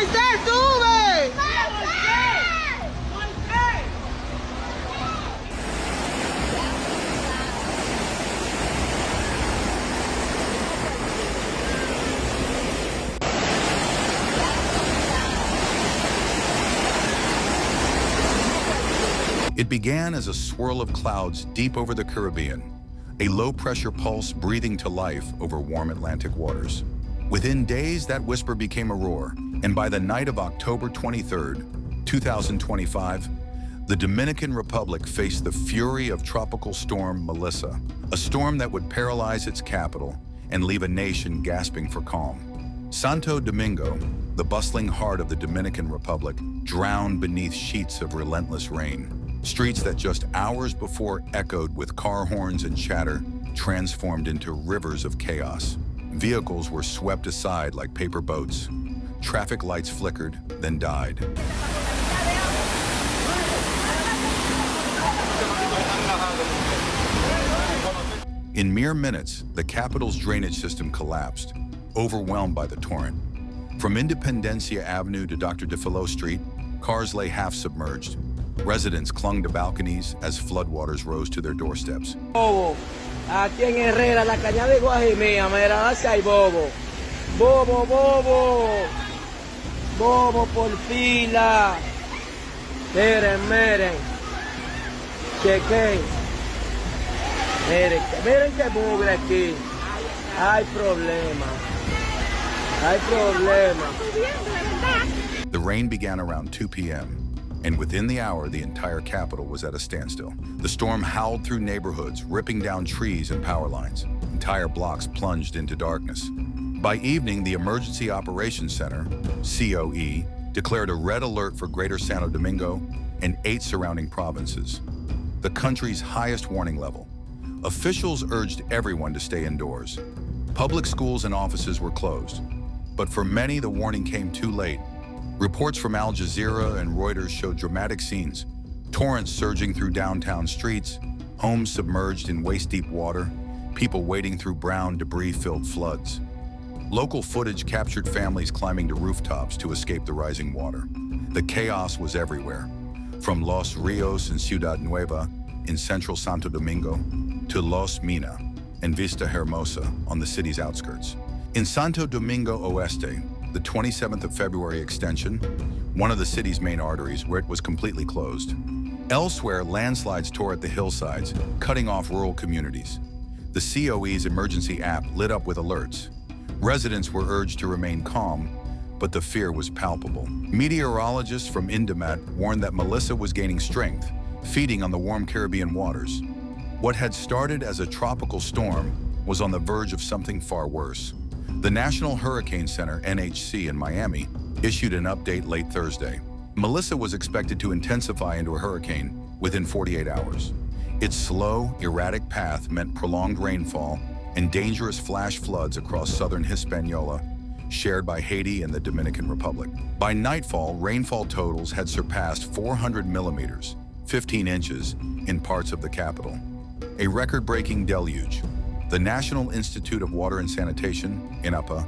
Moisés, sube! It began as a swirl of clouds deep over the Caribbean, a low-pressure pulse breathing to life over warm Atlantic waters. Within days, that whisper became a roar, and by the night of October 23, 2025, the Dominican Republic faced the fury of tropical storm Melissa, a storm that would paralyze its capital and leave a nation gasping for calm. Santo Domingo, the bustling heart of the Dominican Republic, drowned beneath sheets of relentless rain. Streets that just hours before echoed with car horns and chatter transformed into rivers of chaos. Vehicles were swept aside like paper boats. Traffic lights flickered, then died. In mere minutes, the capital's drainage system collapsed, overwhelmed by the torrent. From Independencia Avenue to Dr. Defilló Street, cars lay half-submerged. Residents clung to balconies as floodwaters rose to their doorsteps. Bobo, aquí en Herrera, la cañada de Guajimía, mira, hacia hay bobo. Bobo, bobo. Bobo por fila. Miren. Chequen. Miren que mugre aquí. Hay problema. The rain began around 2 p.m. and within the hour, the entire capital was at a standstill. The storm howled through neighborhoods, ripping down trees and power lines. Entire blocks plunged into darkness. By evening, the Emergency Operations Center, COE, declared a red alert for Greater Santo Domingo and 8 surrounding provinces, the country's highest warning level. Officials urged everyone to stay indoors. Public schools and offices were closed. But for many, the warning came too late. Reports from Al Jazeera and Reuters showed dramatic scenes. Torrents surging through downtown streets, homes submerged in waist-deep water, people wading through brown, debris-filled floods. Local footage captured families climbing to rooftops to escape the rising water. The chaos was everywhere, from Los Rios and Ciudad Nueva in central Santo Domingo to Los Mina and Vista Hermosa on the city's outskirts. In Santo Domingo Oeste, the 27th of February extension, one of the city's main arteries, where it was completely closed. Elsewhere, landslides tore at the hillsides, cutting off rural communities. The COE's emergency app lit up with alerts. Residents were urged to remain calm, but the fear was palpable. Meteorologists from Indemat warned that Melissa was gaining strength, feeding on the warm Caribbean waters. What had started as a tropical storm was on the verge of something far worse. The National Hurricane Center, NHC, in Miami issued an update late Thursday. Melissa was expected to intensify into a hurricane within 48 hours. Its slow, erratic path meant prolonged rainfall and dangerous flash floods across southern Hispaniola, shared by Haiti and the Dominican Republic. By nightfall, rainfall totals had surpassed 400 millimeters, 15 inches, in parts of the capital. A record-breaking deluge. The National Institute of Water and Sanitation, INAPA,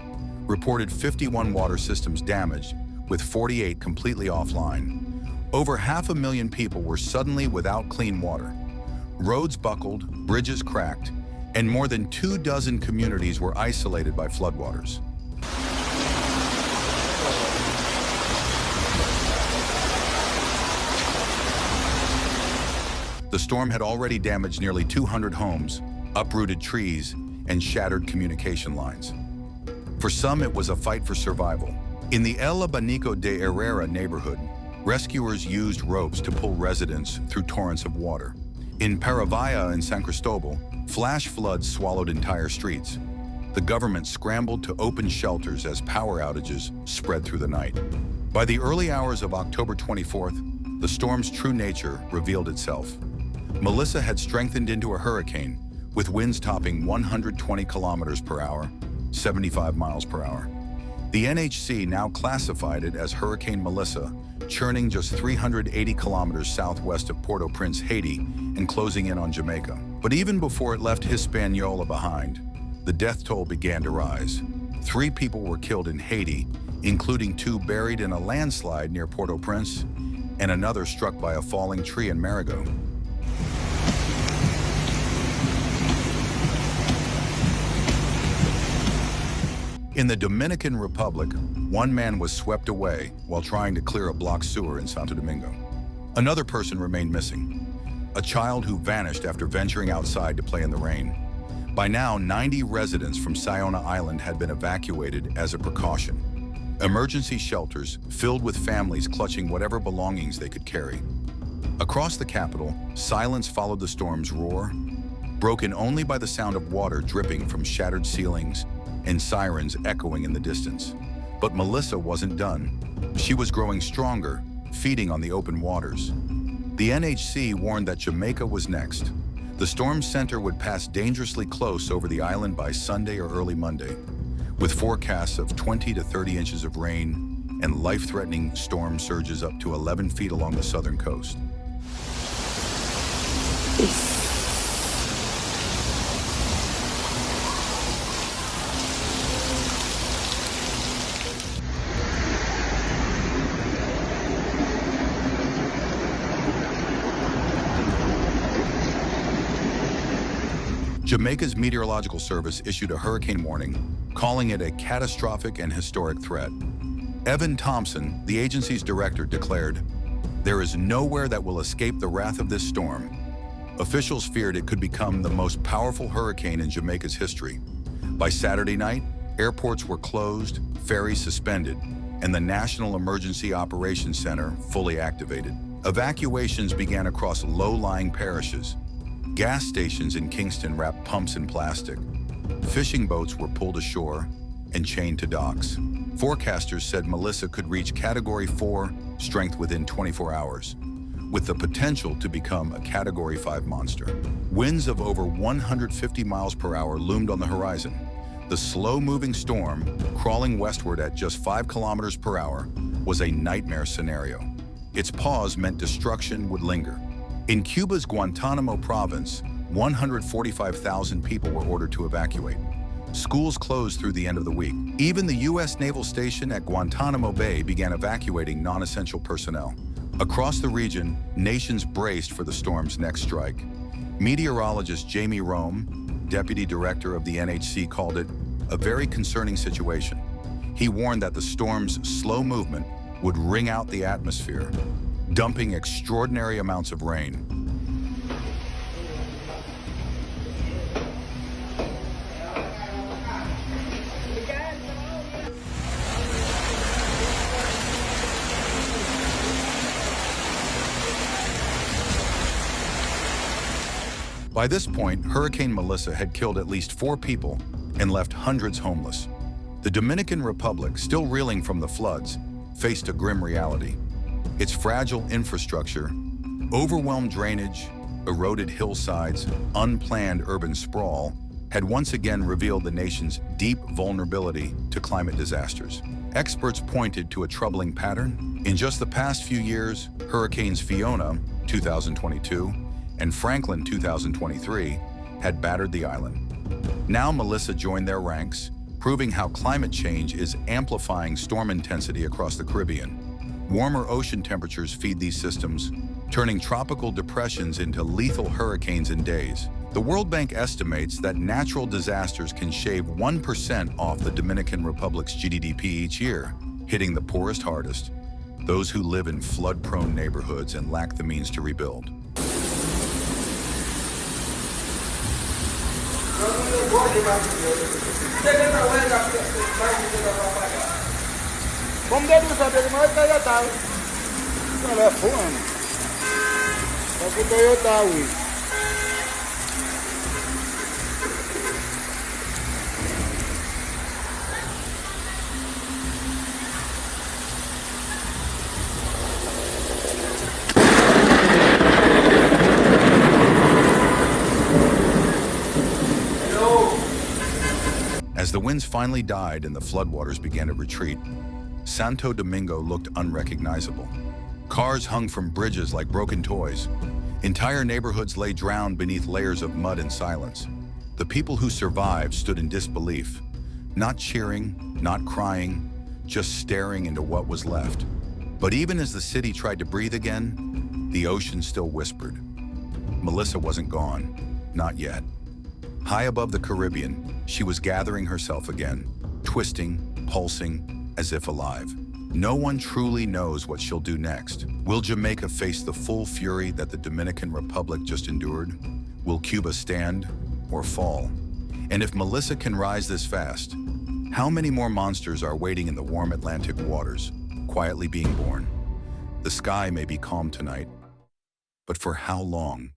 reported 51 water systems damaged, with 48 completely offline. Over 500,000 people were suddenly without clean water. Roads buckled, bridges cracked, and more than 24 communities were isolated by floodwaters. The storm had already damaged nearly 200 homes, uprooted trees, and shattered communication lines. For some, it was a fight for survival. In the El Abanico de Herrera neighborhood, rescuers used ropes to pull residents through torrents of water. In Paravaya and San Cristobal, flash floods swallowed entire streets. The government scrambled to open shelters as power outages spread through the night. By the early hours of October 24th, the storm's true nature revealed itself. Melissa had strengthened into a hurricane, with winds topping 120 kilometers per hour, 75 miles per hour. The NHC now classified it as Hurricane Melissa, churning just 380 kilometers southwest of Port-au-Prince, Haiti, and closing in on Jamaica. But even before it left Hispaniola behind, the death toll began to rise. 3 people were killed in Haiti including 2 buried in a landslide near Port-au-Prince and another struck by a falling tree in Marigot. In the Dominican Republic, 1 man was swept away while trying to clear a blocked sewer in Santo Domingo. Another person remained missing, a child who vanished after venturing outside to play in the rain. By now, 90 residents from Sayona Island had been evacuated as a precaution. Emergency shelters filled with families clutching whatever belongings they could carry. Across the capital, silence followed the storm's roar, broken only by the sound of water dripping from shattered ceilings and sirens echoing in the distance. But Melissa wasn't done. She was growing stronger, feeding on the open waters. The NHC warned that Jamaica was next. The storm's center would pass dangerously close over the island by Sunday or early Monday, with forecasts of 20 to 30 inches of rain and life-threatening storm surges up to 11 feet along the southern coast. Jamaica's Meteorological Service issued a hurricane warning, calling it a catastrophic and historic threat. Evan Thompson, the agency's director, declared, "There is nowhere that will escape the wrath of this storm." Officials feared it could become the most powerful hurricane in Jamaica's history. By Saturday night, airports were closed, ferries suspended, and the National Emergency Operations Center fully activated. Evacuations began across low-lying parishes. Gas stations in Kingston wrapped pumps in plastic. Fishing boats were pulled ashore and chained to docks. Forecasters said Melissa could reach Category 4 strength within 24 hours, with the potential to become a Category 5 monster. Winds of over 150 miles per hour loomed on the horizon. The slow-moving storm, crawling westward at just 5 kilometers per hour, was a nightmare scenario. Its pause meant destruction would linger. In Cuba's Guantanamo province, 145,000 people were ordered to evacuate. Schools closed through the end of the week. Even the U.S. Naval Station at Guantanamo Bay began evacuating non-essential personnel. Across the region, nations braced for the storm's next strike. Meteorologist Jamie Rome, deputy director of the NHC, called it a very concerning situation. He warned that the storm's slow movement would wring out the atmosphere, dumping extraordinary amounts of rain. By this point, Hurricane Melissa had killed at least 4 people and left hundreds homeless. The Dominican Republic, still reeling from the floods, faced a grim reality. Its fragile infrastructure, overwhelmed drainage, eroded hillsides, unplanned urban sprawl, had once again revealed the nation's deep vulnerability to climate disasters. Experts pointed to a troubling pattern. In just the past few years, Hurricanes Fiona, 2022, and Franklin, 2023, had battered the island. Now Melissa joined their ranks, proving how climate change is amplifying storm intensity across the Caribbean. Warmer ocean temperatures feed these systems, turning tropical depressions into lethal hurricanes in days. The World Bank estimates that natural disasters can shave 1% off the Dominican Republic's GDP each year, hitting the poorest hardest, those who live in flood-prone neighborhoods and lack the means to rebuild. Como deve saber que mais vai dar? Telefone. Só que o Toyota Wii. As the winds finally died and the floodwaters began to retreat, Santo Domingo looked unrecognizable. Cars hung from bridges like broken toys. Entire neighborhoods lay drowned beneath layers of mud and silence. The people who survived stood in disbelief, not cheering, not crying, just staring into what was left. But even as the city tried to breathe again, the ocean still whispered. Melissa wasn't gone, not yet. High above the Caribbean, she was gathering herself again, twisting, pulsing, as if alive. No one truly knows what she'll do next. Will Jamaica face the full fury that the Dominican Republic just endured? Will Cuba stand or fall? And if Melissa can rise this fast, how many more monsters are waiting in the warm Atlantic waters, quietly being born? The sky may be calm tonight, but for how long?